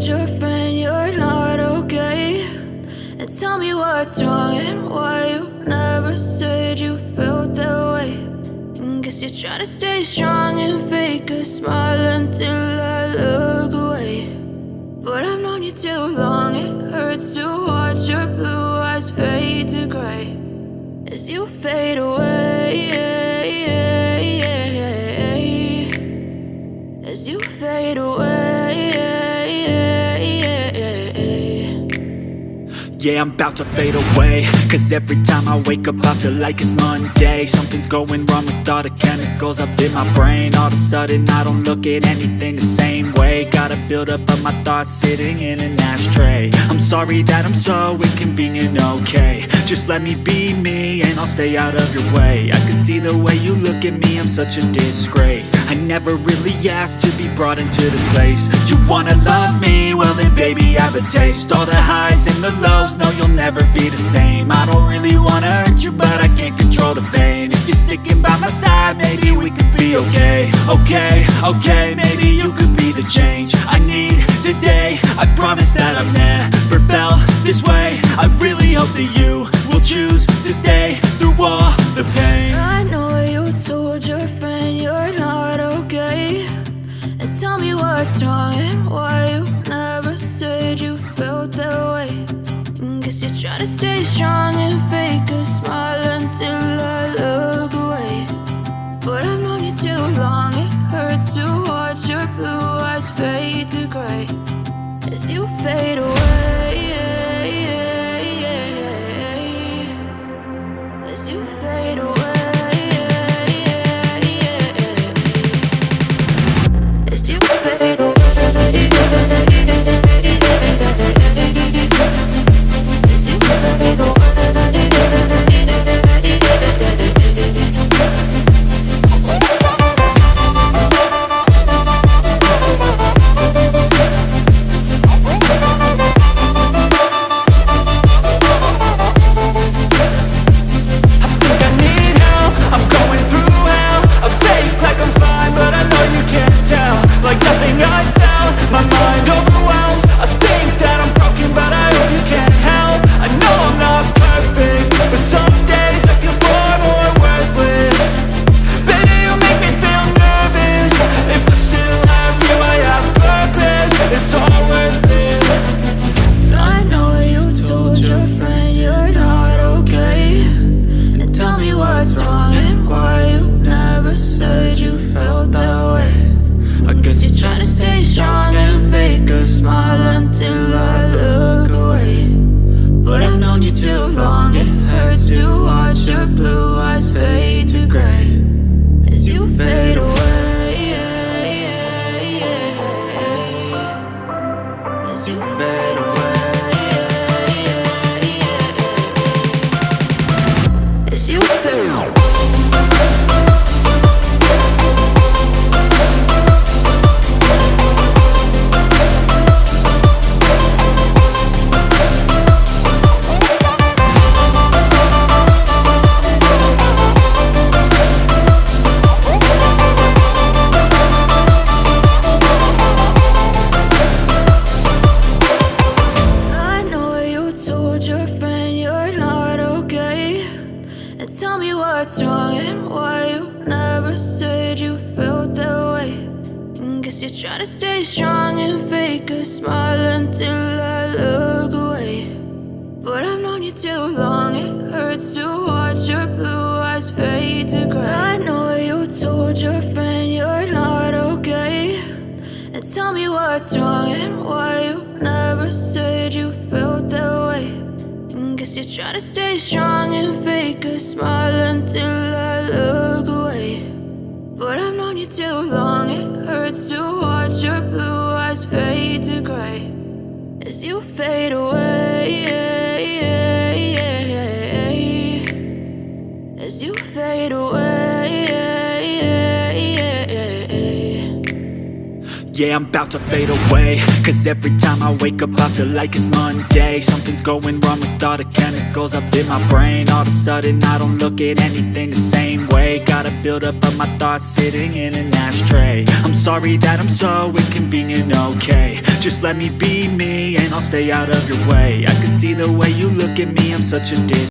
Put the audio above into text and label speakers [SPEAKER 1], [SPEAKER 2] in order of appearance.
[SPEAKER 1] told your friend you're not okay? And tell me what's wrong and why you never said you felt that way. And guess you're trying to stay strong and fake a smile until I look away. But I've known you too long, it hurts to watch your blue eyes fade to gray as you fade away, as you fade away.
[SPEAKER 2] Yeah, I'm about to fade away, cause every time I wake up I feel like it's Monday. Something's going wrong with all the chemicals up in my brain. All of a sudden I don't look at anything the same way. Got a buildup of my thoughts sitting in an ashtray. I'm sorry that I'm so inconvenient, okay? Just let me be me and I'll stay out of your way. I can see the way you look at me, I'm such a disgrace. I never really asked to be brought into this place. You wanna love me? Well then baby I have a taste. All the highs and the lows, no, you'll never be the same. I don't really wanna hurt you, but I can't control the pain. If you're sticking by my side, maybe we could be okay. Okay, maybe you could be the change I need today. I promise that I've never felt this way. I really hope that you will choose to stay through all the pain.
[SPEAKER 1] I know you told your friend you're not okay. And tell me what's wrong and why you never said you felt that way. Guess you're trying to stay strong and fake a smile until I look away. But I've known you too long, it hurts to watch your blue eyes fade to gray as you fade away, as you fade away, as you fade away. Try to stay strong and fake a smile until I look away. But I've known you too long, it hurts to watch your blue eyes fade to gray as you fade away, as you fade away.
[SPEAKER 2] Yeah, I'm about to fade away, cause every time I wake up I feel like it's Monday. Something's going wrong with all the chemicals up in my brain. All of a sudden I don't look at anything the same way. Got a buildup of my thoughts sitting in an ashtray. I'm sorry that I'm so inconvenient, okay? Just let me be me, and I'll stay out of your way. I can see the way you look at me, I'm such a